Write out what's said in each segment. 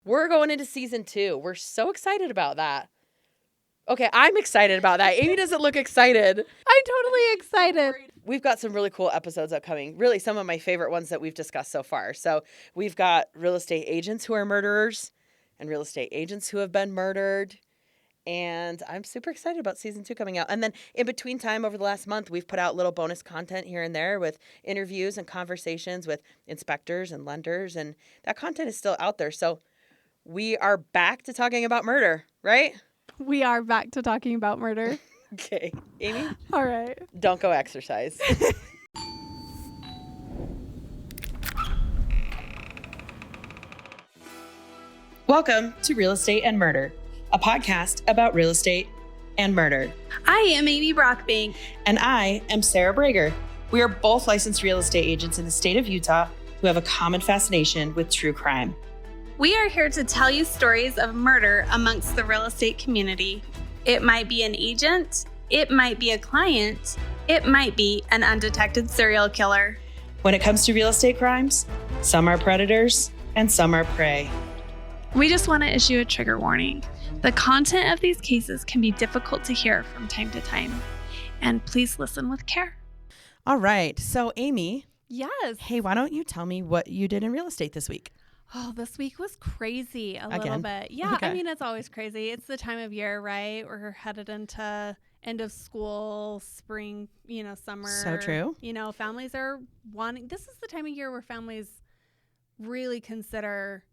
We're going into season 2. We're so excited about that. Okay, I'm excited about that. Amy doesn't look excited. I'm totally excited. We've got some really cool episodes upcoming. Really, some of my favorite ones that we've discussed so far. So we've got real estate agents who are murderers and real estate agents who have been murdered. And I'm super excited about season 2 coming out. And then in between time over the last month, we've put out little bonus content here and there with interviews and conversations with inspectors and lenders. And that content is still out there. So we are back to talking about murder, right? We are back to talking about murder. Okay. Amy? All right. Don't go exercise. Welcome to Real Estate and Murder, a podcast about real estate and murder. I am Amy Brockbank. And I am Sarah Brager. We are both licensed real estate agents in the state of Utah who have a common fascination with true crime. We are here to tell you stories of murder amongst the real estate community. It might be an agent, it might be a client, it might be an undetected serial killer. When it comes to real estate crimes, some are predators and some are prey. We just want to issue a trigger warning. The content of these cases can be difficult to hear from time to time, and please listen with care. All right. So, Amy. Yes. Hey, why don't you tell me what you did in real estate this week? Oh, this week was crazy a little Again? bit. Yeah, Okay. I mean, it's always crazy. It's the time of year, right? We're headed into end of school, spring, summer. So true. Families are wanting, this is the time of year where families really consider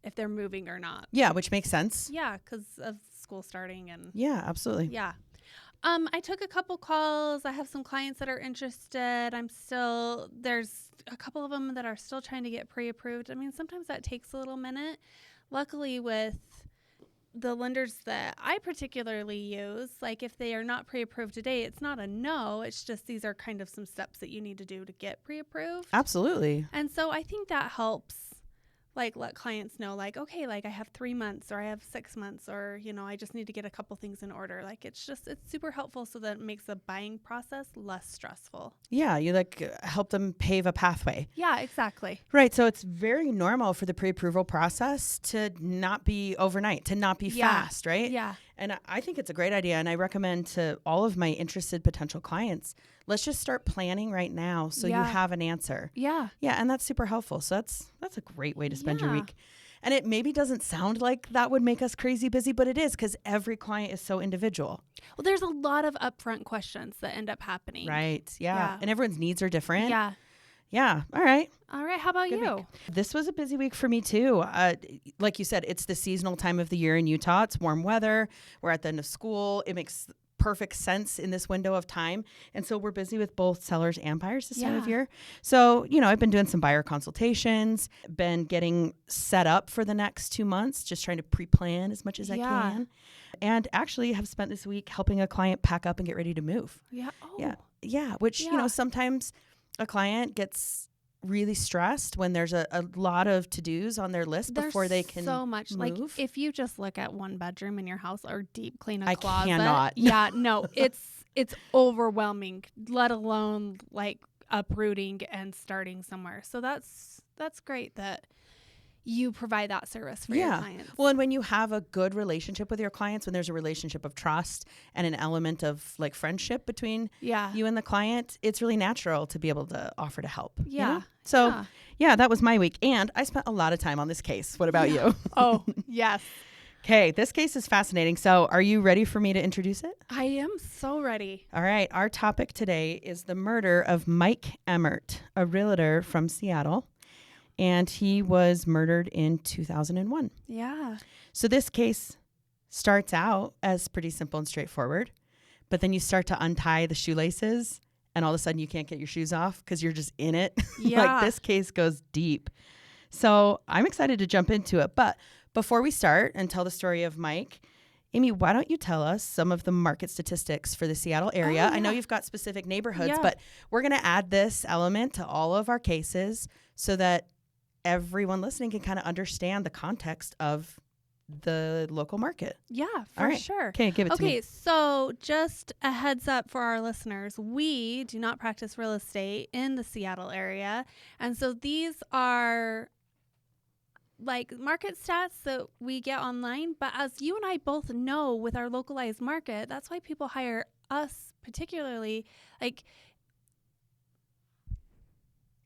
if they're moving or not. Yeah, which makes sense. Yeah, because of school starting and. Yeah, absolutely. Yeah. I took a couple calls. I have some clients that are interested. There's a couple of them that are still trying to get pre-approved. I mean, sometimes that takes a little minute. Luckily, with the lenders that I particularly use, like if they are not pre-approved today, it's not a no. It's just these are kind of some steps that you need to do to get pre-approved. Absolutely. And so I think that helps. Let clients know, okay, I have 3 months or I have 6 months or, I just need to get a couple things in order. It's super helpful so that it makes the buying process less stressful. Yeah, you help them pave a pathway. Yeah, exactly. Right. So it's very normal for the pre-approval process to not be overnight, to not be fast, right? Yeah. And I think it's a great idea. And I recommend to all of my interested potential clients, let's just start planning right now so you have an answer. Yeah. Yeah. And that's super helpful. So that's a great way to spend your week. And it maybe doesn't sound like that would make us crazy busy, but it is because every client is so individual. Well, there's a lot of upfront questions that end up happening. Right. Yeah. And everyone's needs are different. Yeah. Yeah. All right. How about Good you? week. This was a busy week for me too. Like you said, it's the seasonal time of the year in Utah. It's warm weather. We're at the end of school. It makes perfect sense in this window of time. And so we're busy with both sellers and buyers this time of year. So, I've been doing some buyer consultations, been getting set up for the next 2 months, just trying to pre-plan as much as I can. And actually have spent this week helping a client pack up and get ready to move. Yeah. Oh. Yeah. Which, sometimes a client gets really stressed when there's a lot of to-dos on their list before they can so much move. If you just look at one bedroom in your house or deep clean a closet. I cannot. Yeah, no, it's overwhelming, let alone uprooting and starting somewhere. So that's great that you provide that service for your clients. Well, and when you have a good relationship with your clients, when there's a relationship of trust and an element of friendship between you and the client, it's really natural to be able to offer to help. Yeah. So that was my week. And I spent a lot of time on this case. What about you? Oh, yes. Okay. This case is fascinating. So are you ready for me to introduce it? I am so ready. All right. Our topic today is the murder of Mike Emert, a realtor from Seattle. And he was murdered in 2001. Yeah. So this case starts out as pretty simple and straightforward, but then you start to untie the shoelaces and all of a sudden you can't get your shoes off because you're just in it. Yeah. This case goes deep. So I'm excited to jump into it. But before we start and tell the story of Mike, Amy, why don't you tell us some of the market statistics for the Seattle area? I know you've got specific neighborhoods, but we're going to add this element to all of our cases so that everyone listening can kind of understand the context of the local market. Yeah, for sure. Okay, give it to me. Okay, so just a heads up for our listeners. We do not practice real estate in the Seattle area. And so these are like market stats that we get online, but as you and I both know with our localized market, that's why people hire us particularly. Like,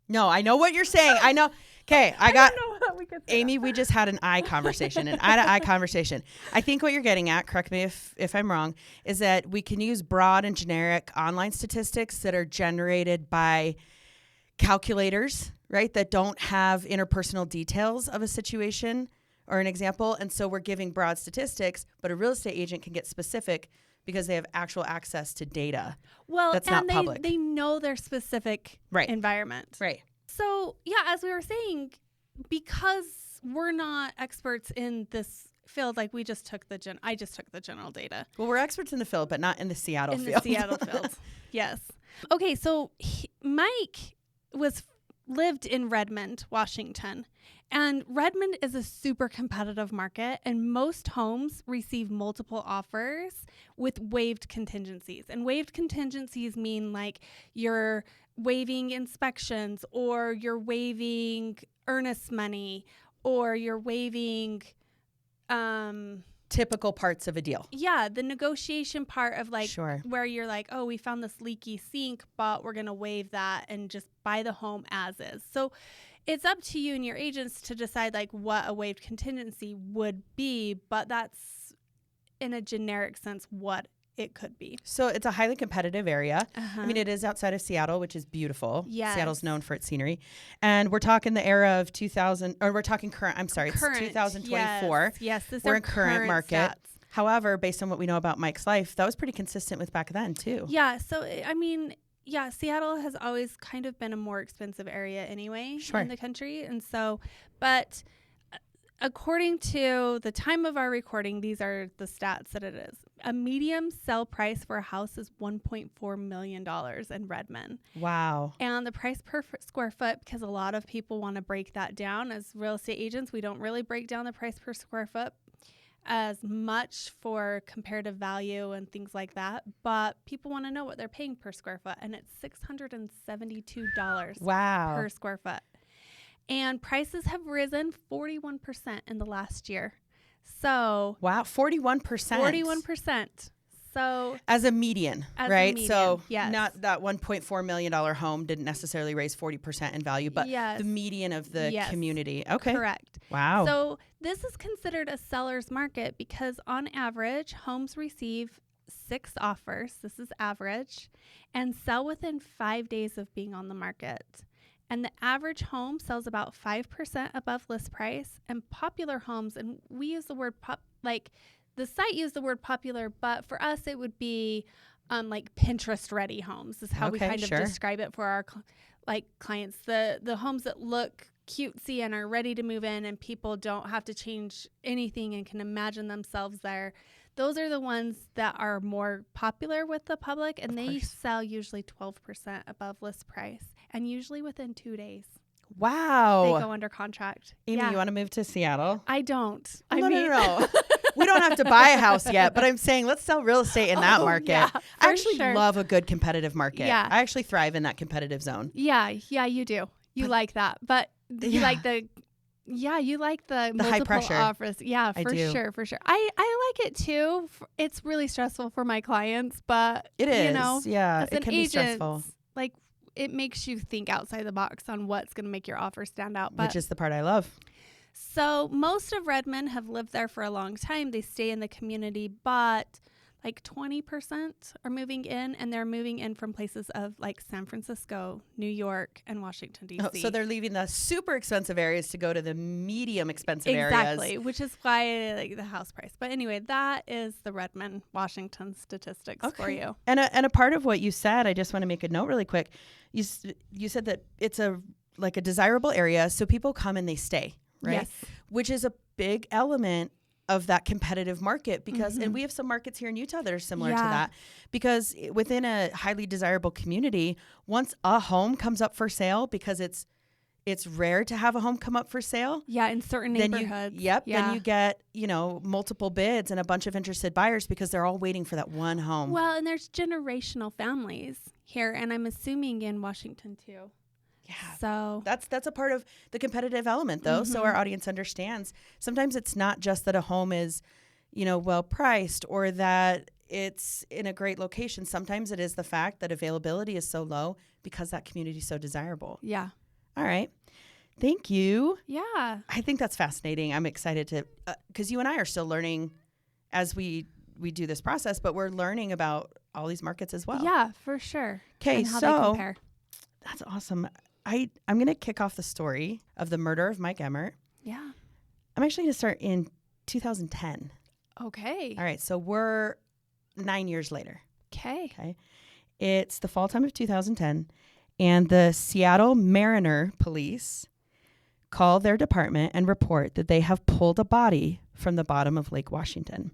no, I know what you're saying. I know. Okay, I got don't know how we could say Amy. We just had an eye conversation, an eye-to-eye conversation. I think what you're getting at, correct me if I'm wrong, is that we can use broad and generic online statistics that are generated by calculators, right, that don't have interpersonal details of a situation or an example. And so we're giving broad statistics, but a real estate agent can get specific because they have actual access to data. Well, that's and not public. They know their specific environment. Right. So, yeah, as we were saying, because we're not experts in this field, like I just took the general data. Well, we're experts in the field, but not in the Seattle field. In the Seattle field, yes. Okay, so Mike lived in Redmond, Washington. And Redmond is a super competitive market, and most homes receive multiple offers with waived contingencies. And waived contingencies mean like you're waiving inspections, or you're waiving earnest money, or you're waiving typical parts of a deal. Yeah, the negotiation part of like Sure. where you're like, oh, we found this leaky sink, but we're going to waive that and just buy the home as is. So it's up to you and your agents to decide like what a waived contingency would be, but that's in a generic sense what it could be. So it's a highly competitive area. Uh-huh. I mean, it is outside of Seattle, which is beautiful. Yes. Seattle's known for its scenery. And we're talking the era of 2000, or we're talking current, I'm sorry, Current, it's 2024. Yes, this We're are in current market. stats. However, based on what we know about Mike's life, that was pretty consistent with back then too. Yeah, so I mean, yeah, Seattle has always kind of been a more expensive area anyway in the country. And so, but according to the time of our recording, these are the stats that it is. A medium sell price for a house is $1.4 million in Redmond. Wow. And the price per square foot, because a lot of people want to break that down. As real estate agents, we don't really break down the price per square foot as much for comparative value and things like that. But people want to know what they're paying per square foot. And it's $672 Wow. per square foot. And prices have risen 41% in the last year. So wow, 41%. 41%. So as a median, as right? a median, so yes. not that $1.4 million home didn't necessarily raise 40% in value, but Yes. the median of the Yes. community. Okay. correct. Wow. So this is considered a seller's market because on average, homes receive 6 offers. This is average, and sell within 5 days of being on the market. And the average home sells about 5% above list price. And popular homes, and we use the word like the site used the word popular, but for us it would be like Pinterest ready homes is how we kind of describe it for our clients. The homes that look cutesy and are ready to move in, and people don't have to change anything and can imagine themselves there. Those are the ones that are more popular with the public, and they sell usually 12% above list price, and usually within 2 days. Wow. They go under contract. Amy, you want to move to Seattle? I don't. No. We don't have to buy a house yet, but I'm saying let's sell real estate in that market. Yeah, I actually love a good competitive market. Yeah. I actually thrive in that competitive zone. Yeah, you do. You like that. But you like the multiple high pressure offers. Yeah, for sure. I like it too. It's really stressful for my clients, but it is. You know, yeah, as it an can agent, be stressful. Like it makes you think outside the box on what's going to make your offer stand out. Which is the part I love. So most of Redmond have lived there for a long time. They stay in the community, but like 20% are moving in, and they're moving in from places of like San Francisco, New York, and Washington, D.C. Oh, so they're leaving the super expensive areas to go to the medium expensive areas. Exactly, which is why I like the house price. But anyway, that is the Redmond, Washington statistics for you. And a part of what you said, I just want to make a note really quick. You said that it's a desirable area, so people come and they stay, right? Yes. Which is a big element of that competitive market because, and we have some markets here in Utah that are similar to that, because within a highly desirable community, once a home comes up for sale, because it's rare to have a home come up for sale. Yeah, in certain neighborhoods. Then you get, multiple bids and a bunch of interested buyers because they're all waiting for that one home. Well, and there's generational families here, and I'm assuming in Washington too. Yeah. So That's a part of the competitive element, though, so our audience understands. Sometimes it's not just that a home is, well priced or that it's in a great location. Sometimes it is the fact that availability is so low because that community is so desirable. yeah. All right. Thank you. Yeah. I think that's fascinating. I'm excited to, because you and I are still learning as we do this process, but we're learning about all these markets as well. Yeah, for sure. Okay, And how they so compare. that's awesome. I'm going to kick off the story of the murder of Mike Emert. Yeah. I'm actually going to start in 2010. Okay. All right, so we're 9 years later. Okay. Okay. It's the fall time of 2010, and the Seattle Mariner Police call their department and report that they have pulled a body from the bottom of Lake Washington.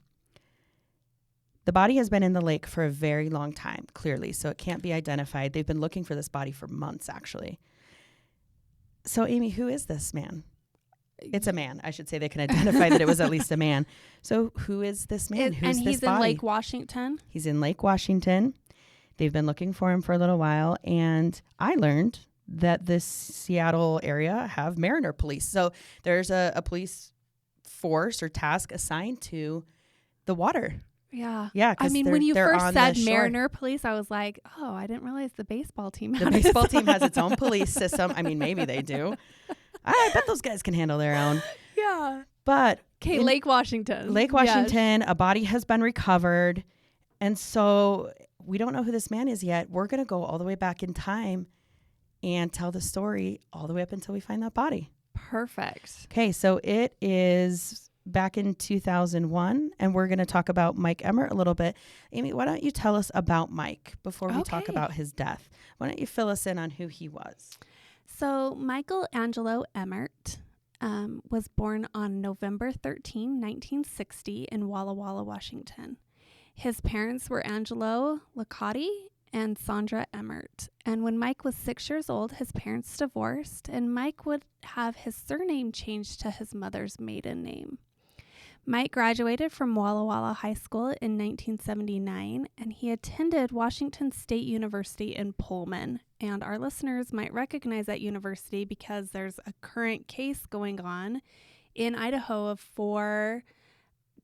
The body has been in the lake for a very long time, clearly, so it can't be identified. They've been looking for this body for months, actually. So, Amy, who is this man? It's a man. I should say they can identify that it was at least a man. So who is this man? Who's and this he's body? in Lake Washington. He's in Lake Washington. They've been looking for him for a little while. And I learned that this Seattle area have Mariner Police. So there's a police force or task assigned to the water. Yeah. Yeah. I mean, when you first said Mariner Police, I was like, oh, I didn't realize the baseball team had The baseball team has its own police system. I mean, maybe they do. I bet those guys can handle their own. Yeah. But Okay, Lake Washington. Lake Washington, a body has been recovered. And so we don't know who this man is yet. We're going to go all the way back in time and tell the story all the way up until we find that body. Perfect. Okay, so it is back in 2001, and we're going to talk about Mike Emert a little bit. Amy, why don't you tell us about Mike before we talk about his death? Why don't you fill us in on who he was? So Michael Angelo Emert was born on November 13, 1960 in Walla Walla, Washington. His parents were Angelo Licati and Sandra Emert. And when Mike was 6 years old, his parents divorced, and Mike would have his surname changed to his mother's maiden name. Mike graduated from Walla Walla High School in 1979, and he attended Washington State University in Pullman. And our listeners might recognize that university because there's a current case going on in Idaho of 4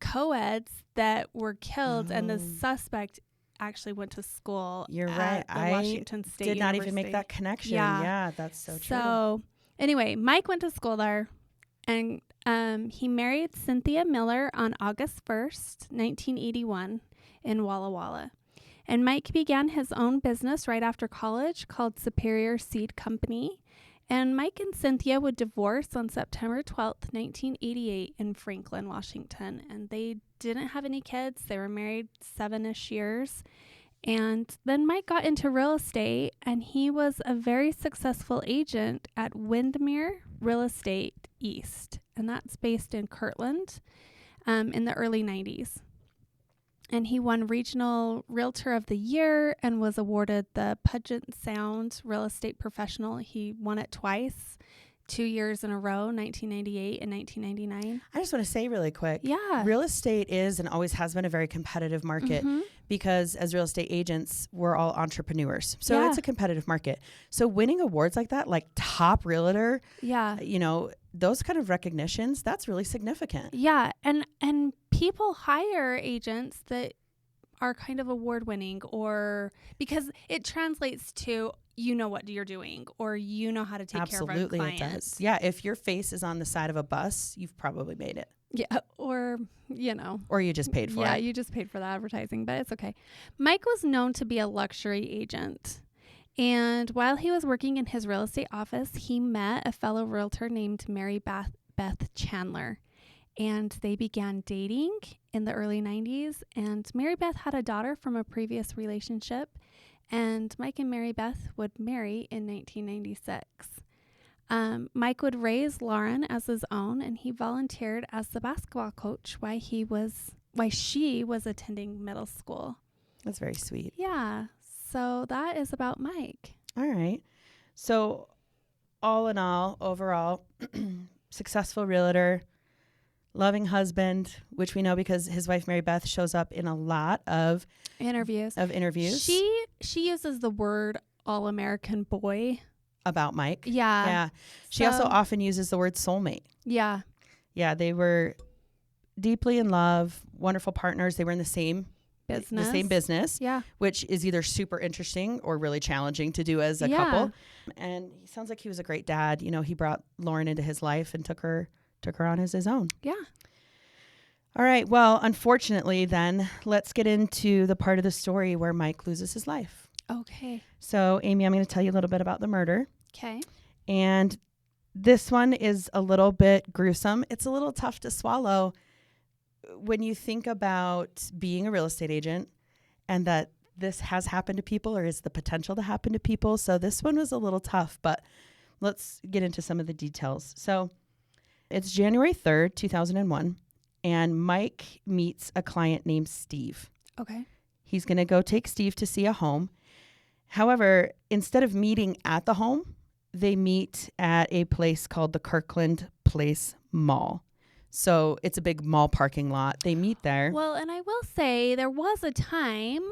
co-eds that were killed, and the suspect actually went to school at the Washington State did not University. even make that connection. Yeah, that's so true. So anyway, Mike went to school there, and he married Cynthia Miller on August 1st, 1981 in Walla Walla. And Mike began his own business right after college called Superior Seed Company. And Mike and Cynthia would divorce on September 12th, 1988 in Franklin, Washington. And they didn't have any kids. They were married 7-ish years. And then Mike got into real estate, and he was a very successful agent at Windermere Real Estate East. And that's based in Kirtland in the early 90s. And he won Regional Realtor of the Year and was awarded the Puget Sound Real Estate Professional. He won it twice, 2 years in a row, 1998 and 1999. I just want to say really quick. Yeah. Real estate is and always has been a very competitive market because as real estate agents, we're all entrepreneurs. So it's a competitive market. So winning awards like that, like top realtor, those kind of recognitions, that's really significant. Yeah. And people hire agents that are kind of award winning, or because it translates to, you know what you're doing, or you know how to take care of a client. Absolutely, it does. Yeah, if your face is on the side of a bus, you've probably made it. Yeah, or, Or you just paid for it. Yeah, you just paid for the advertising, but it's okay. Mike was known to be a luxury agent. And while he was working in his real estate office, he met a fellow realtor named Mary Beth Chandler. And they began dating in the early 90s. And Mary Beth had a daughter from a previous relationship. And Mike and Mary Beth would marry in 1996. Mike would raise Lauren as his own, and he volunteered as the basketball coach while she was attending middle school. That's very sweet. Yeah. So that is about Mike. All right. So all in all, overall, successful realtor, loving husband, which we know because his wife Mary Beth shows up in a lot of interviews. She She uses the word all-American boy about Mike. Yeah. Yeah. She also often uses the word soulmate. Yeah. Yeah, they were deeply in love, wonderful partners. They were in the same business, Yeah. which is either super interesting or really challenging to do as a couple. And he sounds like he was a great dad. You know, he brought Lauren into his life and took her on as his own. Yeah. All right. Well, unfortunately, then let's get into the part of the story where Mike loses his life. Okay. So, Amy, I'm going to tell you a little bit about the murder. Okay. And this one is a little bit gruesome. It's a little tough to swallow when you think about being a real estate agent and that this has happened to people or is the potential to happen to people. So this one was a little tough, but let's get into some of the details. So it's January 3rd, 2001, and Mike meets a client named Steve. Okay. He's going to go take Steve to see a home. However, instead of meeting at the home, they meet at a place called the Kirkland Place Mall. So it's a big mall parking lot. They meet there. Well, and I will say there was a time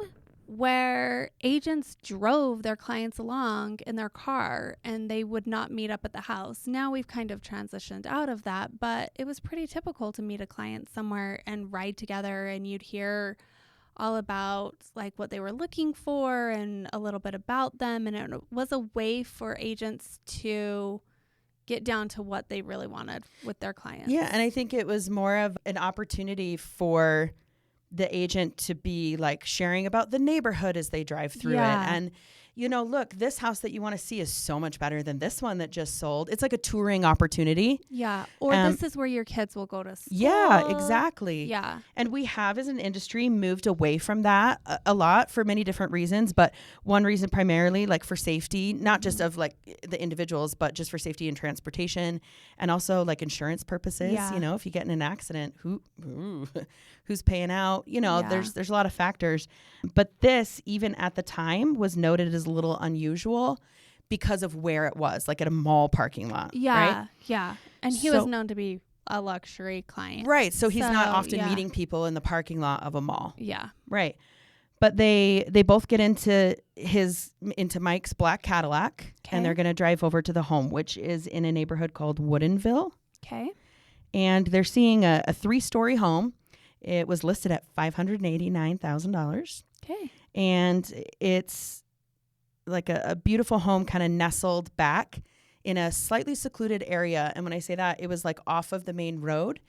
where agents drove their clients along in their car and they would not meet up at the house. Now we've kind of transitioned out of that, but it was pretty typical to meet a client somewhere and ride together, and you'd hear all about like what they were looking for and a little bit about them. And it was a way for agents to get down to what they really wanted with their clients. Yeah, and I think it was more of an opportunity for the agent to be like sharing about the neighborhood as they drive through it. And, you know, look, this house that you want to see is so much better than this one that just sold. It's like a touring opportunity. Yeah. Or this is where your kids will go to school. Yeah, exactly. Yeah. And we have, as an industry, moved away from that a lot for many different reasons. But one reason primarily, like for safety, not just of like the individuals, but just for safety and transportation, and also like insurance purposes. Yeah. You know, if you get in an accident, who's paying out? You know, there's a lot of factors. But this, even at the time, was noted as a little unusual because of where it was, like at a mall parking lot. Yeah. Right? Yeah. And he was known to be a luxury client. Right. So he's not often meeting people in the parking lot of a mall. Yeah. Right. But they both get into Mike's black Cadillac, and they're going to drive over to the home, which is in a neighborhood called Woodinville. Okay. And they're seeing a 3-story home. It was listed at $589,000. Okay. And it's like a beautiful home kind of nestled back in a slightly secluded area. And when I say that, it was like off of the main road.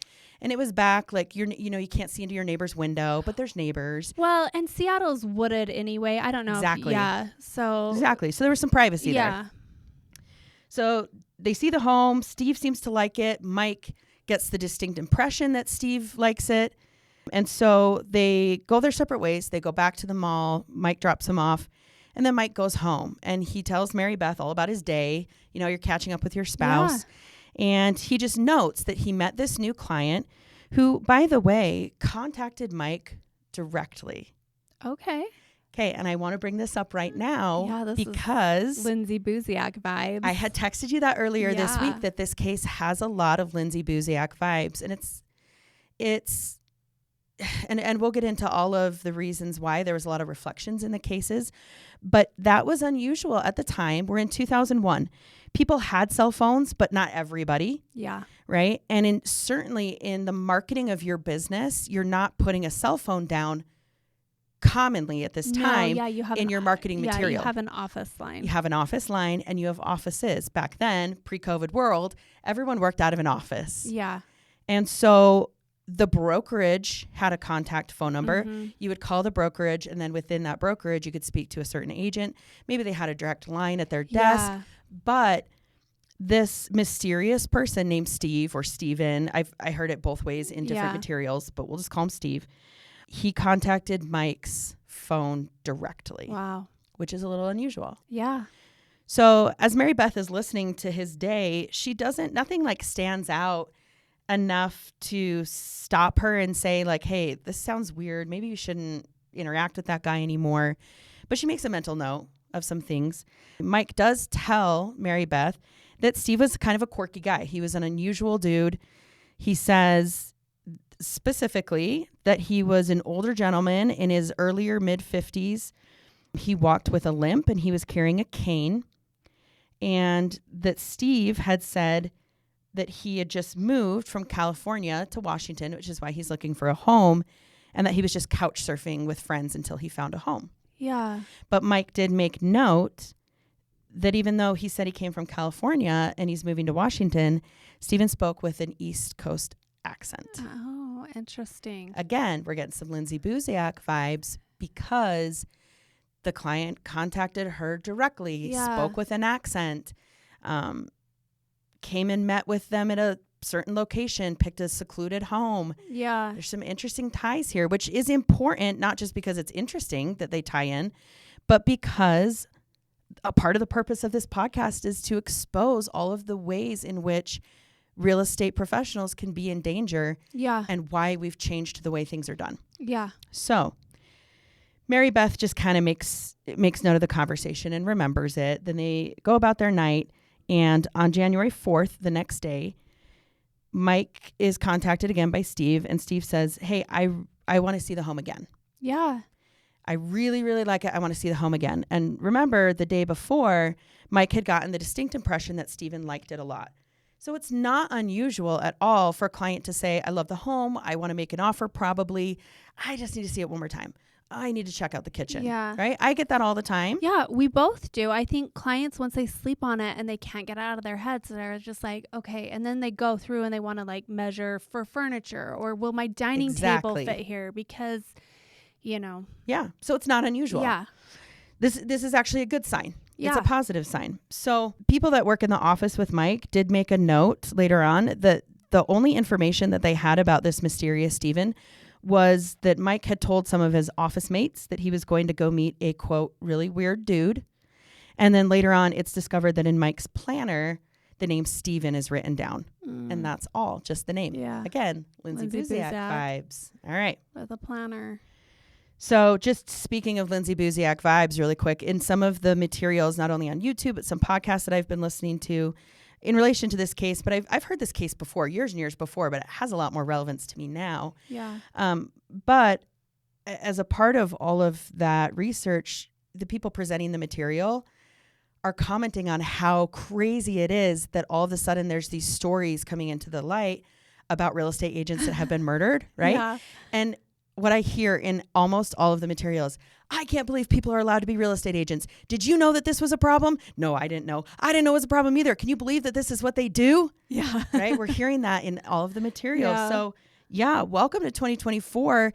And it was back, like, you can't see into your neighbor's window, but there's neighbors. Well, and Seattle's wooded anyway. I don't know. Exactly. Exactly. So there was some privacy there. So they see the home. Steve seems to like it. Mike gets the distinct impression that Steve likes it. And so they go their separate ways. They go back to the mall. Mike drops him off. And then Mike goes home and he tells Mary Beth all about his day. You know, you're catching up with your spouse. Yeah. And he just notes that he met this new client who, by the way, contacted Mike directly. Okay. And I want to bring this up right now this because is Lindsay Buziak vibes. I had texted you that earlier this week that this case has a lot of Lindsay Buziak vibes. And it's and we'll get into all of the reasons why. There was a lot of reflections in the cases, but that was unusual at the time. We're in 2001. People had cell phones, but not everybody. Yeah. Right. And certainly in the marketing of your business, you're not putting a cell phone down commonly at this time in your marketing material. You have an office line. You have an office line and you have offices. Back then, pre-COVID world, everyone worked out of an office. Yeah. And so the brokerage had a contact phone number. Mm-hmm. You would call the brokerage, and then within that brokerage, you could speak to a certain agent. Maybe they had a direct line at their desk. Yeah. But this mysterious person named Steve or Steven, I heard it both ways in different materials, but we'll just call him Steve. He contacted Mike's phone directly. Wow. Which is a little unusual. Yeah. So as Mary Beth is listening to his day, nothing like stands out enough to stop her and say like, hey, this sounds weird. Maybe you shouldn't interact with that guy anymore. But she makes a mental note of some things. Mike does tell Mary Beth that Steve was kind of a quirky guy. He was an unusual dude. He says specifically that he was an older gentleman in his earlier mid-50s. He walked with a limp and he was carrying a cane. and that Steve had said that he had just moved from California to Washington, which is why he's looking for a home, and that he was just couch surfing with friends until he found a home. Yeah. But Mike did make note that even though he said he came from California and he's moving to Washington, Stephen spoke with an East Coast accent. Oh, interesting. Again, we're getting some Lindsay Buziak vibes because the client contacted her directly, spoke with an accent, came and met with them at a certain location, picked a secluded home. Yeah. There's some interesting ties here, which is important, not just because it's interesting that they tie in, but because a part of the purpose of this podcast is to expose all of the ways in which real estate professionals can be in danger. Yeah. And why we've changed the way things are done. Yeah. So Mary Beth just kind of makes note of the conversation and remembers it. Then they go about their night. And on January 4th, the next day, Mike is contacted again by Steve. And Steve says, hey, I want to see the home again. Yeah. I really, really like it. I want to see the home again. And remember, the day before, Mike had gotten the distinct impression that Stephen liked it a lot. So it's not unusual at all for a client to say, I love the home. I want to make an offer probably. I just need to see it one more time. I need to check out the kitchen. Yeah. Right? I get that all the time. Yeah, we both do. I think clients, once they sleep on it and they can't get it out of their heads, they're just like, okay. And then they go through and they want to like measure for furniture, or will my dining table fit here? Because, you know. Yeah. So it's not unusual. Yeah. This is actually a good sign. Yeah. It's a positive sign. So people that work in the office with Mike did make a note later on that the only information that they had about this mysterious Stephen was that Mike had told some of his office mates that he was going to go meet a, quote, really weird dude. And then later on, it's discovered that in Mike's planner, the name Stephen is written down. And that's all, just the name. Yeah. Again, Lindsay Buziak vibes. All right. With a planner. So just speaking of Lindsay Buziak vibes really quick, in some of the materials, not only on YouTube, but some podcasts that I've been listening to in relation to this case, but I've heard this case before, years and years before, but it has a lot more relevance to me now. Yeah. But as a part of all of that research, the people presenting the material are commenting on how crazy it is that all of a sudden there's these stories coming into the light about real estate agents that have been murdered, right? Yeah. And what I hear in almost all of the materials, I can't believe people are allowed to be real estate agents. Did you know that this was a problem? No, I didn't know. I didn't know it was a problem either. Can you believe that this is what they do? Yeah. Right? We're hearing that in all of the materials. Yeah. So yeah, welcome to 2024.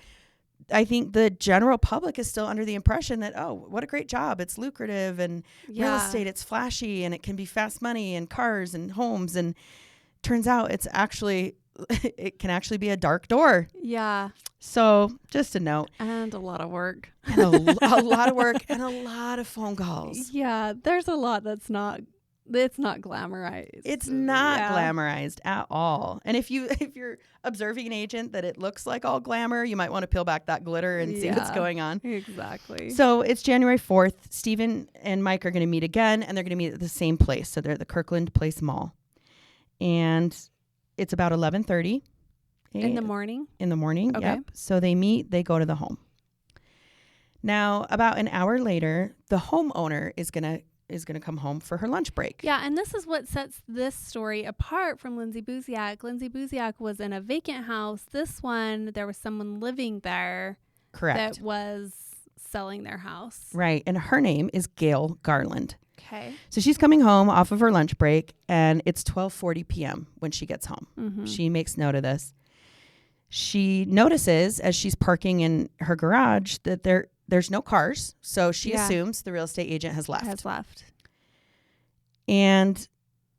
I think the general public is still under the impression that, oh, what a great job. It's lucrative and real estate, it's flashy and it can be fast money and cars and homes. And turns out it can actually be a dark door. Yeah. So just a note. And a lot of work. And a lot of work and a lot of phone calls. Yeah. There's a lot it's not glamorized. It's not glamorized at all. And if you're observing an agent that it looks like all glamour, you might want to peel back that glitter and see what's going on. Exactly. So it's January 4th. Stephen and Mike are going to meet again, and they're going to meet at the same place. So they're at the Kirkland Place Mall. And it's about 11:30. In the morning? In the morning, Okay. yep. So they meet, they go to the home. Now, about an hour later, the homeowner is going to come home for her lunch break. Yeah, and this is what sets this story apart from Lindsay Buziak. Lindsay Buziak was in a vacant house. This one, there was someone living there. Correct. That was selling their house. Right, and her name is Gail Garland. Okay. So she's coming home off of her lunch break, and it's 12:40 p.m. when she gets home. Mm-hmm. She makes note of this. She notices as she's parking in her garage that there's no cars, so she assumes the real estate agent has left. And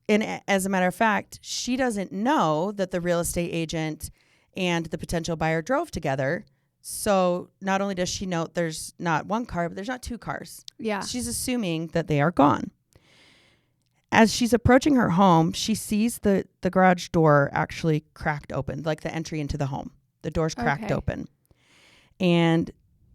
as a matter of fact, she doesn't know that the real estate agent and the potential buyer drove together. So not only does she note there's not one car, but there's not two cars. Yeah. She's assuming that they are gone. As she's approaching her home, she sees the garage door actually cracked open, like the entry into the home. The door's cracked open. And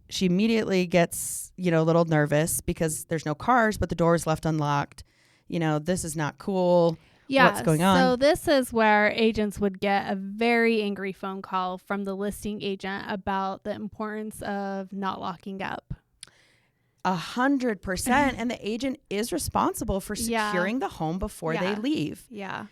she immediately gets, a little nervous because there's no cars, but the door is left unlocked. This is not cool. Yeah. What's going on? So this is where agents would get a very angry phone call from the listing agent about the importance of not locking up. 100%. And the agent is responsible for securing the home before they leave. Yeah.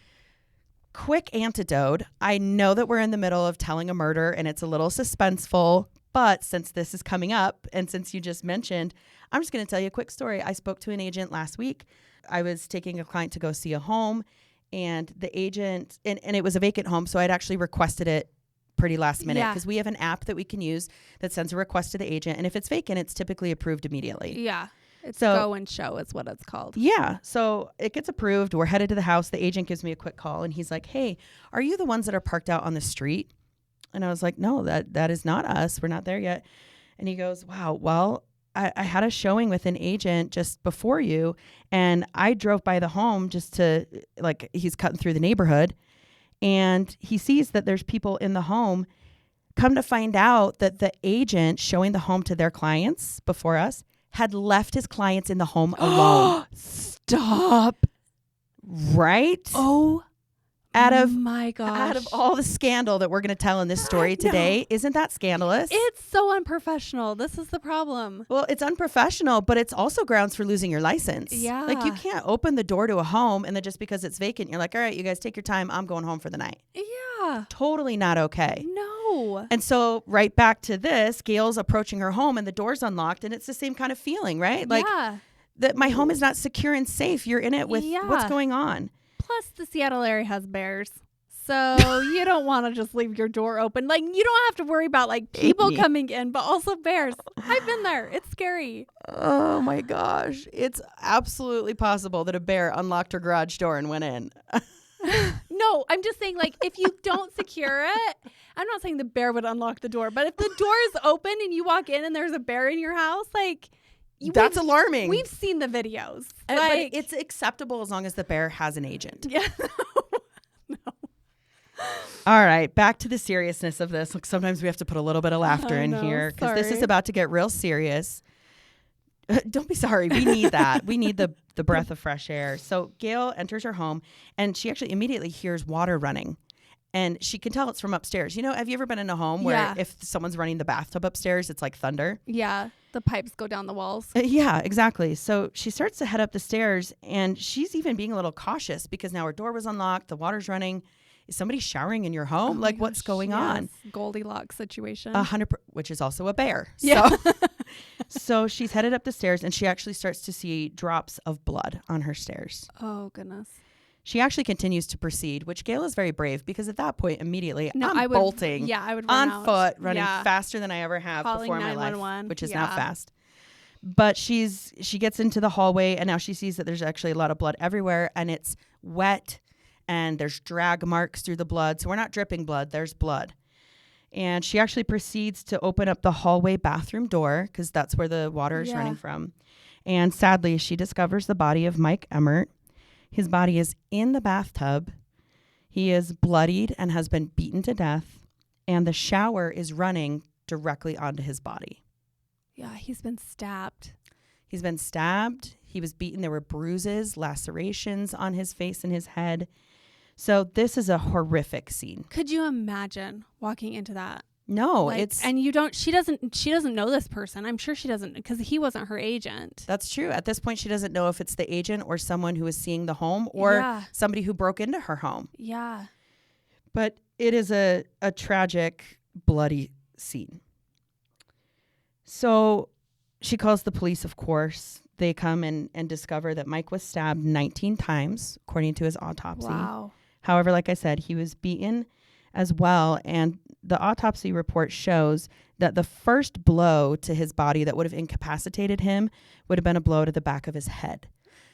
Quick antidote. I know that we're in the middle of telling a murder and it's a little suspenseful, but since this is coming up and since you just mentioned, I'm just going to tell you a quick story. I spoke to an agent last week. I was taking a client to go see a home, and the agent, and it was a vacant home, so I'd actually requested it pretty last minute because we have an app that we can use that sends a request to the agent, and if it's vacant, it's typically approved immediately. Yeah. It's go and show is what it's called. Yeah. So it gets approved. We're headed to the house. The agent gives me a quick call and he's like, hey, are you the ones that are parked out on the street? And I was like, no, that is not us. We're not there yet. And he goes, wow, well, I had a showing with an agent just before you. And I drove by the home just to, like, he's cutting through the neighborhood. And he sees that there's people in the home. Come to find out that the agent showing the home to their clients before us had left his clients in the home alone. Stop. Right? Oh, my gosh. Out of all the scandal that we're going to tell in this story today, isn't that scandalous? It's so unprofessional. This is the problem. Well, it's unprofessional, but it's also grounds for losing your license. Yeah. Like, you can't open the door to a home and then just because it's vacant, you're like, all right, you guys take your time. I'm going home for the night. Yeah. Totally not okay. No. And so right back to this, Gail's approaching her home and the door's unlocked and it's the same kind of feeling, right? Like, that my home is not secure and safe. You're in it with what's going on. Plus, the Seattle area has bears. So you don't want to just leave your door open. Like, you don't have to worry about like people coming in, but also bears. I've been there. It's scary. Oh my gosh. It's absolutely possible that a bear unlocked her garage door and went in. No, I'm just saying, like, if you don't secure it, I'm not saying the bear would unlock the door, but if the door is open and you walk in and there's a bear in your house, like, that's alarming. We've seen the videos. But it's acceptable as long as the bear has an agent. Yeah. No. All right. Back to the seriousness of this. Look, sometimes we have to put a little bit of laughter in here because this is about to get real serious. Don't be sorry. We need that. We need the breath of fresh air. So Gail enters her home and she actually immediately hears water running. And she can tell it's from upstairs. You know, have you ever been in a home where if someone's running the bathtub upstairs, it's like thunder? Yeah. The pipes go down the walls. Yeah, exactly. So she starts to head up the stairs and she's even being a little cautious because now her door was unlocked. The water's running. Is somebody showering in your home? Like, what's going on? Goldilocks situation. 100%, which is also a bear. Yeah. So she's headed up the stairs and she actually starts to see drops of blood on her stairs. Oh, goodness. She actually continues to proceed, which Gail is very brave because at that point, immediately, I'm bolting I would run on foot, running faster than I ever have before in my life, which is now fast. But she gets into the hallway and now she sees that there's actually a lot of blood everywhere and it's wet and there's drag marks through the blood. So we're not dripping blood, there's blood. And she actually proceeds to open up the hallway bathroom door because that's where the water is running from. And sadly, she discovers the body of Mike Emert. His body is in the bathtub. He is bloodied and has been beaten to death. And the shower is running directly onto his body. Yeah, he's been stabbed. He's been stabbed. He was beaten. There were bruises, lacerations on his face and his head. So this is a horrific scene. Could you imagine walking into that? No, and she doesn't know this person. I'm sure she doesn't because he wasn't her agent. That's true. At this point, she doesn't know if it's the agent or someone who is seeing the home or somebody who broke into her home. Yeah. But it is a tragic, bloody scene. So she calls the police, of course. They come and discover that Mike was stabbed 19 times, according to his autopsy. Wow. However, like I said, he was beaten as well. And the autopsy report shows that the first blow to his body that would have incapacitated him would have been a blow to the back of his head.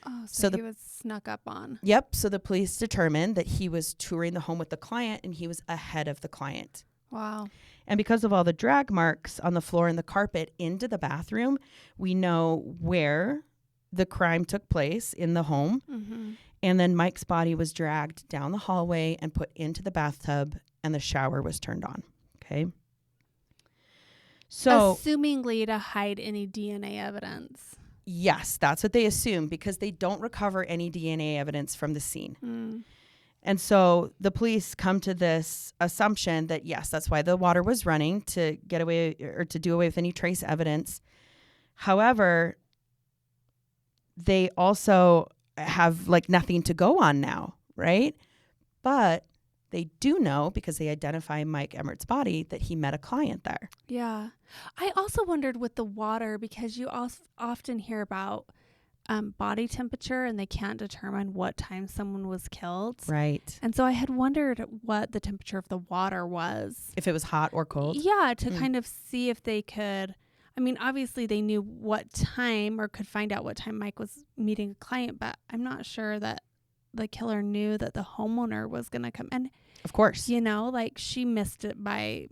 Oh, so he was snuck up on. Yep. So the police determined that he was touring the home with the client and he was ahead of the client. Wow. And because of all the drag marks on the floor and the carpet into the bathroom, we know where the crime took place in the home. Mm-hmm. And then Mike's body was dragged down the hallway and put into the bathtub and the shower was turned on. Okay. So assumingly to hide any DNA evidence. Yes, that's what they assume because they don't recover any DNA evidence from the scene. Mm. And so the police come to this assumption that, yes, that's why the water was running to get away or to do away with any trace evidence. However, they also have like nothing to go on now, right? But they do know, because they identify Mike Emert's body, that he met a client there. Yeah. I also wondered with the water, because you often hear about body temperature and they can't determine what time someone was killed. Right. And so I had wondered what the temperature of the water was. If it was hot or cold. Yeah, to kind of see if they could. I mean, obviously they knew what time, or could find out what time Mike was meeting a client, but I'm not sure that the killer knew that the homeowner was going to come. And, of course, like she missed it by,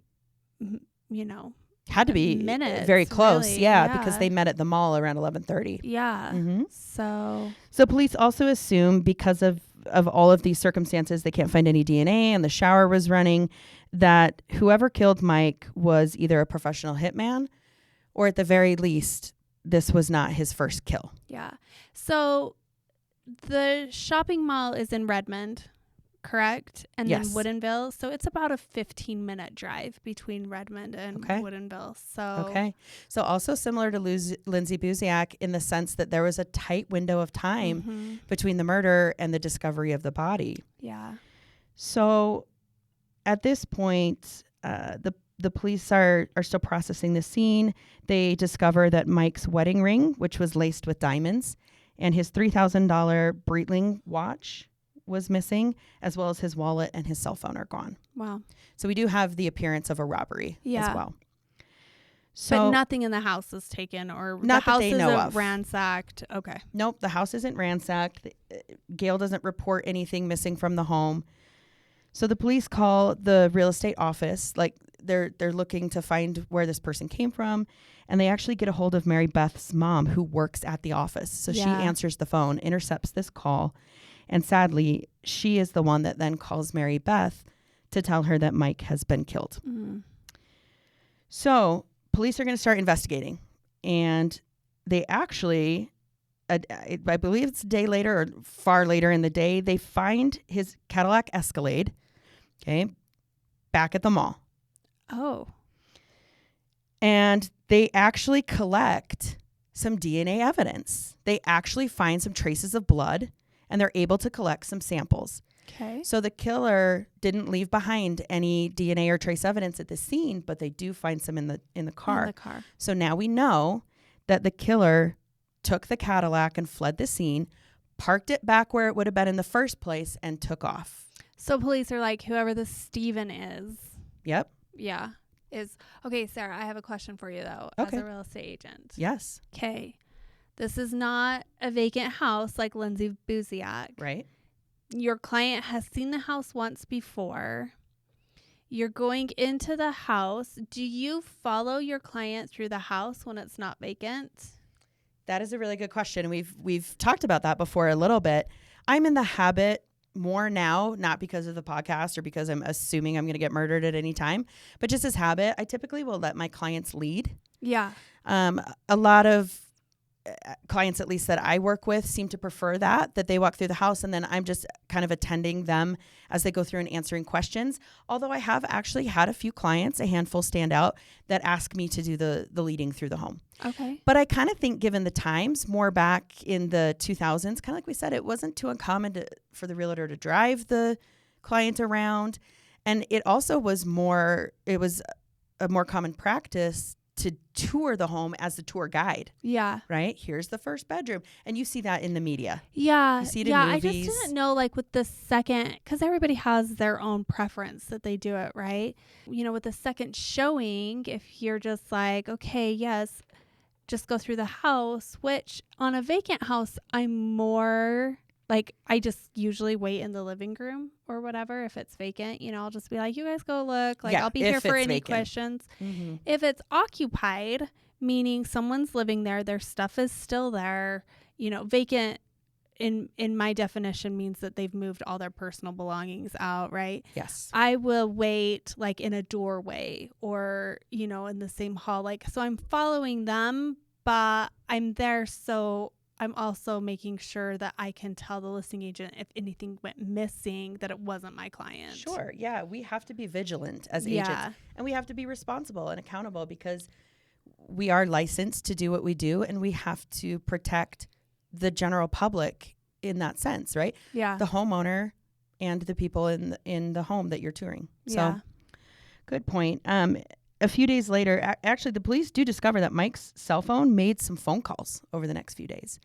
had to be minutes, very close. really. Yeah, because they met at the mall around 11:30. Yeah. Mm-hmm. So police also assume, because of all of these circumstances, they can't find any DNA and the shower was running, that whoever killed Mike was either a professional hitman, or at the very least, this was not his first kill. Yeah. So the shopping mall is in Redmond, correct? And Yes. then Woodinville. So it's about a 15-minute drive between Redmond and Woodinville. So also similar to Lindsay Buziak, in the sense that there was a tight window of time between the murder and the discovery of the body. Yeah. So at this point, the police are still processing the scene. They discover that Mike's wedding ring, which was laced with diamonds, and his $3,000 Breitling watch was missing, as well as his wallet and his cell phone are gone. Wow. So we do have the appearance of a robbery as well. So but nothing in the house is taken, or not the house that they know isn't of. ransacked. Okay. Nope, the house isn't ransacked. Gail doesn't report anything missing from the home. So the police call the real estate office, like they're looking to find where this person came from, and they actually get a hold of Mary Beth's mom, who works at the office. So she answers the phone, intercepts this call, and sadly, she is the one that then calls Mary Beth to tell her that Mike has been killed. Mm. So police are going to start investigating, and they actually, I believe it's a day later or far later in the day, they find his Cadillac Escalade, back at the mall. Oh. And they actually collect some DNA evidence. They actually find some traces of blood, and they're able to collect some samples. Okay. So the killer didn't leave behind any DNA or trace evidence at the scene, but they do find some in the car. In the car. So now we know that the killer took the Cadillac and fled the scene, parked it back where it would have been in the first place, and took off. So police are like, whoever this Steven is. Yep. Yeah. Okay, Sarah, I have a question for you, though, Okay. as a real estate agent. Yes. Okay. This is not a vacant house like Lindsay Buziak. Right. Your client has seen the house once before. You're going into the house. Do you follow your client through the house when it's not vacant? That is a really good question. We've talked about that before a little bit. I'm in the habit more now, not because of the podcast or because I'm assuming I'm going to get murdered at any time, but just as habit, I typically will let my clients lead. Yeah. A lot of clients, at least that I work with, seem to prefer that they walk through the house and then I'm just kind of attending them as they go through and answering questions. Although I have actually had a few clients, a handful stand out, that ask me to do the leading through the home. Okay. But I kind of think, given the times, more back in the 2000s, kind of like we said, it wasn't too uncommon for the realtor to drive the client around. And it also was it was a more common practice to tour the home as the tour guide. Yeah. Right? Here's the first bedroom. And you see that in the media. Yeah. You see it in I movies. just didn't know, like, with the second, because everybody has their own preference that they do it, right? With the second showing, if you're just like, okay, yes, just go through the house, which on a vacant house, I'm more like, I just usually wait in the living room or whatever. If it's vacant, I'll just be like, you guys go look. Like, I'll be here for any questions. Mm-hmm. If it's occupied, meaning someone's living there, their stuff is still there, vacant in my definition means that they've moved all their personal belongings out, right? Yes. I will wait like in a doorway or, in the same hall. Like, so I'm following them, but I'm there, so I'm also making sure that I can tell the listing agent if anything went missing, that it wasn't my client. Sure. Yeah. We have to be vigilant as agents, and we have to be responsible and accountable because we are licensed to do what we do, and we have to protect the general public in that sense, right? Yeah. The homeowner and the people in the home that you're touring. Yeah. So good point. A few days later, actually, the police do discover that Mike's cell phone made some phone calls over the next few days.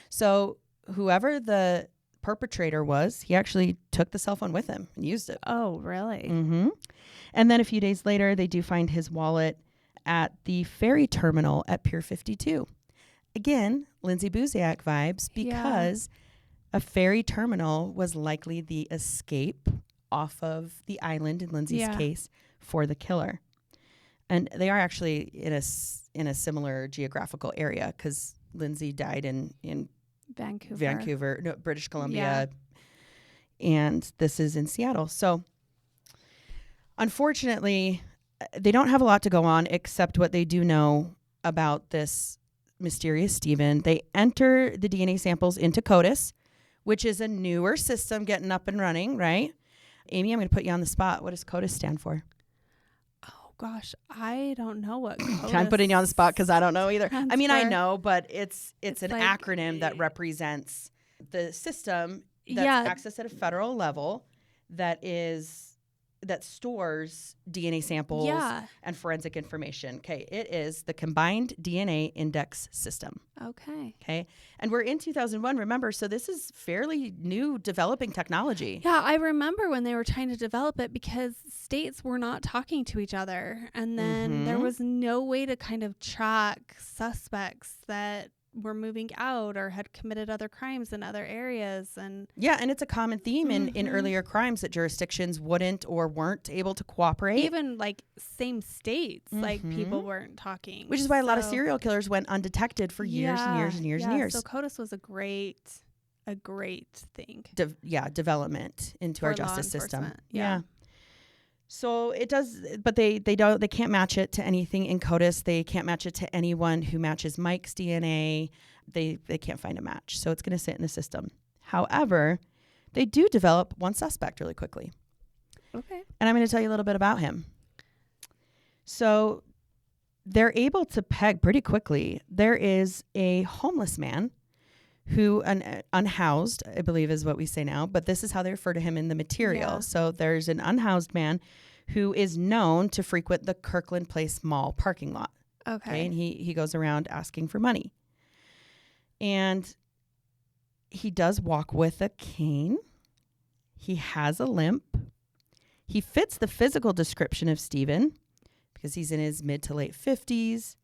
So whoever the perpetrator was, he actually took the cell phone with him and used it. Oh, really? Mm-hmm. And then a few days later, they do find his wallet at the ferry terminal at Pier 52. Again, Lindsay Buziak vibes, because a ferry terminal was likely the escape off of the island in Lindsay's case for the killer. And they are actually in a similar geographical area, because Lindsay died in Vancouver, no, British Columbia, and this is in Seattle. So unfortunately, they don't have a lot to go on except what they do know about this mysterious Stephen. They enter the DNA samples into CODIS, which is a newer system getting up and running, right? Amy, I'm going to put you on the spot. What does CODIS stand for? Oh, gosh. I don't know what I'm putting you on the spot because I don't know either. I mean, I for. know, but it's an like, acronym that represents the system that's accessed at a federal level that stores DNA samples and forensic information. Okay, it is the Combined DNA Index System. Okay. And we're in 2001, remember, so this is fairly new developing technology. Yeah, I remember when they were trying to develop it because states were not talking to each other. And then there was no way to kind of track suspects that were moving out or had committed other crimes in other areas. And it's a common theme in earlier crimes that jurisdictions wouldn't or weren't able to cooperate. Even like same states, like people weren't talking. Which is why a lot of serial killers went undetected for years and years and years and years. So CODIS was a great thing. Development into for our justice system. Yeah. So it does, but they can't match it to anything in CODIS. They can't match it to anyone who matches Mike's DNA. They can't find a match. So it's going to sit in the system. However, they do develop one suspect really quickly. Okay. And I'm going to tell you a little bit about him. So they're able to peg pretty quickly. There is a homeless man who, unhoused, I believe is what we say now, but this is how they refer to him in the material. Yeah. So there's an unhoused man who is known to frequent the Kirkland Place Mall parking lot. Okay. And he goes around asking for money. And he does walk with a cane. He has a limp. He fits the physical description of Stephen because he's in his mid to late 50s.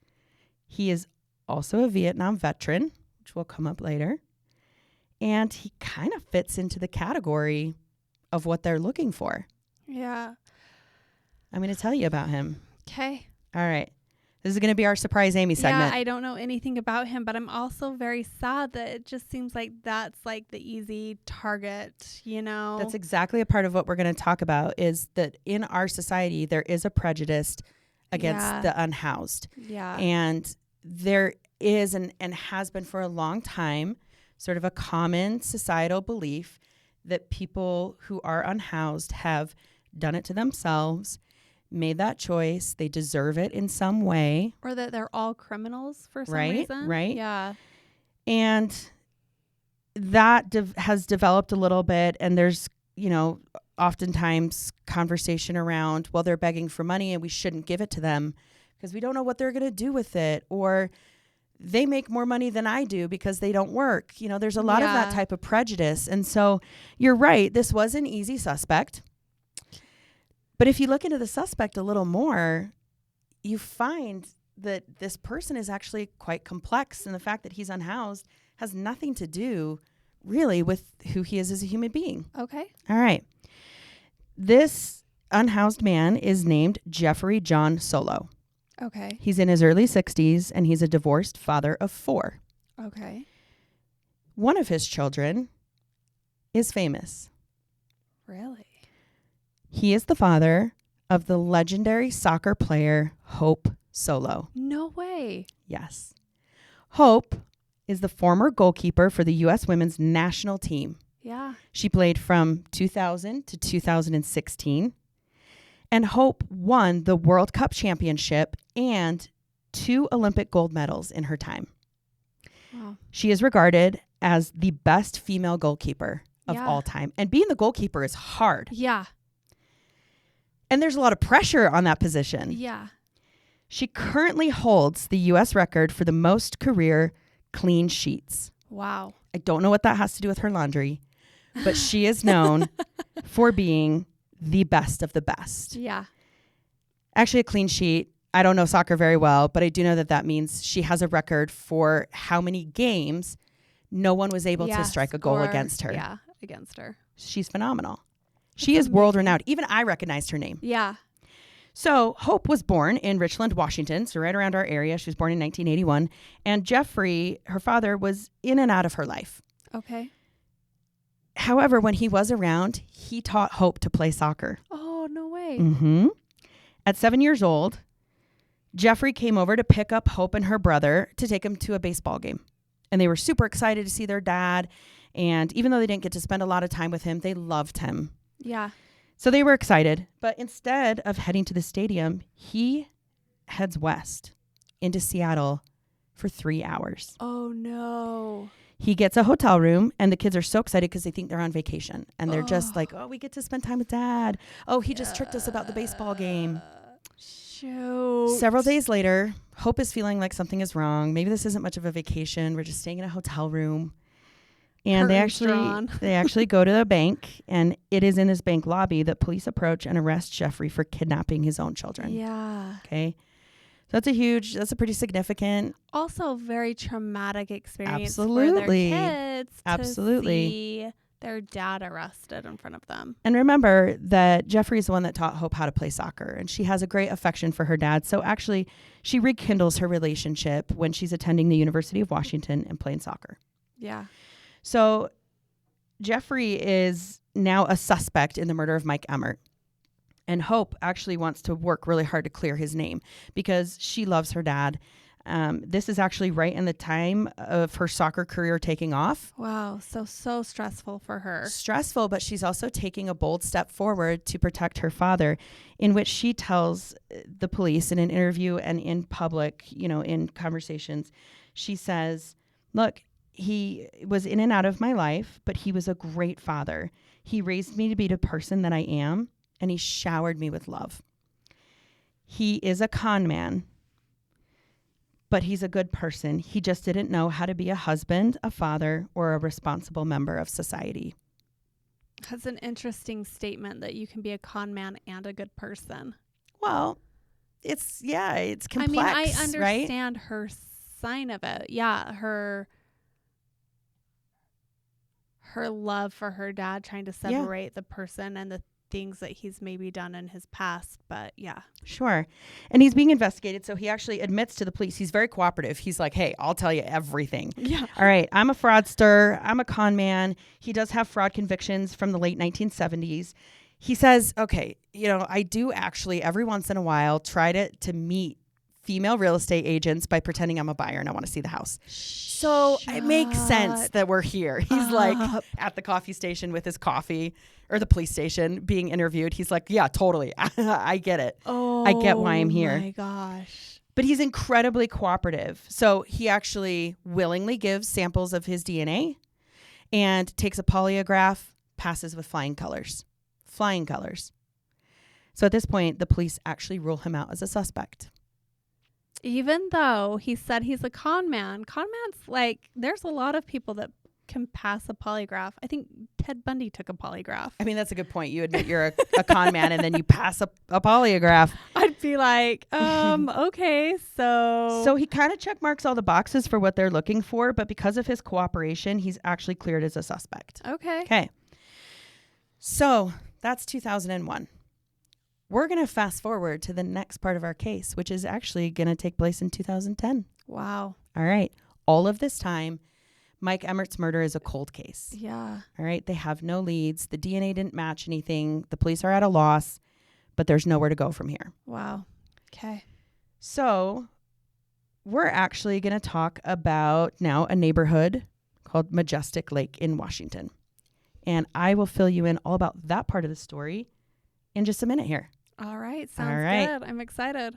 He is also a Vietnam veteran, which will come up later. And he kind of fits into the category of what they're looking for. Yeah. I'm going to tell you about him. Okay. All right. This is going to be our Surprise Amy segment. Yeah, I don't know anything about him, but I'm also very sad that it just seems like that's like the easy target, you know? That's exactly a part of what we're going to talk about, is that in our society, there is a prejudice against the unhoused. Yeah. And there is and has been for a long time sort of a common societal belief that people who are unhoused have done it to themselves, made that choice, they deserve it in some way. Or that they're all criminals for some reason. Right. Yeah. And that has developed a little bit, and there's, oftentimes conversation around, well, they're begging for money and we shouldn't give it to them because we don't know what they're going to do with it, or they make more money than I do because they don't work. There's a lot of that type of prejudice. And so you're right, this was an easy suspect. But if you look into the suspect a little more, you find that this person is actually quite complex, and the fact that he's unhoused has nothing to do really with who he is as a human being. Okay. All right. This unhoused man is named Jeffrey John Solo. Okay. He's in his early 60s, and he's a divorced father of 4. Okay. One of his children is famous. Really? He is the father of the legendary soccer player Hope Solo. No way. Yes. Hope is the former goalkeeper for the U.S. women's national team. Yeah. She played from 2000 to 2016. And Hope won the World Cup championship and 2 Olympic gold medals in her time. Wow. She is regarded as the best female goalkeeper of all time. And being the goalkeeper is hard. Yeah. And there's a lot of pressure on that position. Yeah. She currently holds the U.S. record for the most career clean sheets. Wow. I don't know what that has to do with her laundry, but she is known for being the best of the best. Yeah. Actually, a clean sheet. I don't know soccer very well, but I do know that means she has a record for how many games no one was able to strike a goal against her. Yeah, against her. She's phenomenal. She is world renowned. Even I recognized her name. Yeah. So Hope was born in Richland, Washington, so right around our area. She was born in 1981. And Jeffrey, her father, was in and out of her life. Okay. However, when he was around, he taught Hope to play soccer. Oh, no way. Mm-hmm. At 7 years old, Jeffrey came over to pick up Hope and her brother to take them to a baseball game. And they were super excited to see their dad. And even though they didn't get to spend a lot of time with him, they loved him. Yeah. So they were excited. But instead of heading to the stadium, he heads west into Seattle for 3 hours. Oh, no. He gets a hotel room, and the kids are so excited because they think they're on vacation. And they're just like, oh, we get to spend time with Dad. Oh, he just tricked us about the baseball game. Shoot. Several days later, Hope is feeling like something is wrong. Maybe this isn't much of a vacation. We're just staying in a hotel room. And they actually go to the bank, and it is in this bank lobby that police approach and arrest Jeffrey for kidnapping his own children. Yeah. Okay. So that's a pretty significant. Also very traumatic experience Absolutely. for their kids Absolutely. to see their dad arrested in front of them. And remember that Jeffrey is the one that taught Hope how to play soccer, and she has a great affection for her dad. So actually, she rekindles her relationship when she's attending the University of Washington and playing soccer. Yeah. So Jeffrey is now a suspect in the murder of Mike Emert. And Hope actually wants to work really hard to clear his name because she loves her dad. This is actually right in the time of her soccer career taking off. Wow. So stressful for her. Stressful, but she's also taking a bold step forward to protect her father, in which she tells the police in an interview and in public, in conversations, she says, look, he was in and out of my life, but he was a great father. He raised me to be the person that I am, and he showered me with love. He is a con man, but he's a good person. He just didn't know how to be a husband, a father, or a responsible member of society. That's an interesting statement that you can be a con man and a good person. Well, it's complex, I mean, I understand right? her side of it. Yeah, her love for her dad, trying to separate the person and the things that he's maybe done in his past, but yeah. Sure. And he's being investigated, so he actually admits to the police. He's very cooperative. He's like, hey, I'll tell you everything. Yeah. All right, I'm a fraudster. I'm a con man. He does have fraud convictions from the late 1970s. He says, okay, I do actually every once in a while try to meet female real estate agents by pretending I'm a buyer and I want to see the house. So it makes sense that we're here. He's like at the coffee station with his coffee, or the police station being interviewed. He's like, yeah, totally. I get it. Oh, I get why I'm here. Oh my gosh. But he's incredibly cooperative. So he actually willingly gives samples of his DNA and takes a polygraph, passes with flying colors. Flying colors. So at this point, the police actually rule him out as a suspect. Even though he said he's a con man's like, there's a lot of people that can pass a polygraph. I think Ted Bundy took a polygraph. I mean, that's a good point. You admit you're a con man and then you pass a polygraph. I'd be like, okay, so. So he kind of check marks all the boxes for what they're looking for, but because of his cooperation, he's actually cleared as a suspect. Okay. So that's 2001. We're going to fast forward to the next part of our case, which is actually going to take place in 2010. Wow. All right. All of this time, Mike Emert's murder is a cold case. Yeah. All right. They have no leads. The DNA didn't match anything. The police are at a loss, but there's nowhere to go from here. Wow. Okay. So we're actually going to talk about now a neighborhood called Majestic Lake in Washington. And I will fill you in all about that part of the story in just a minute here. All right. Sounds good. I'm excited.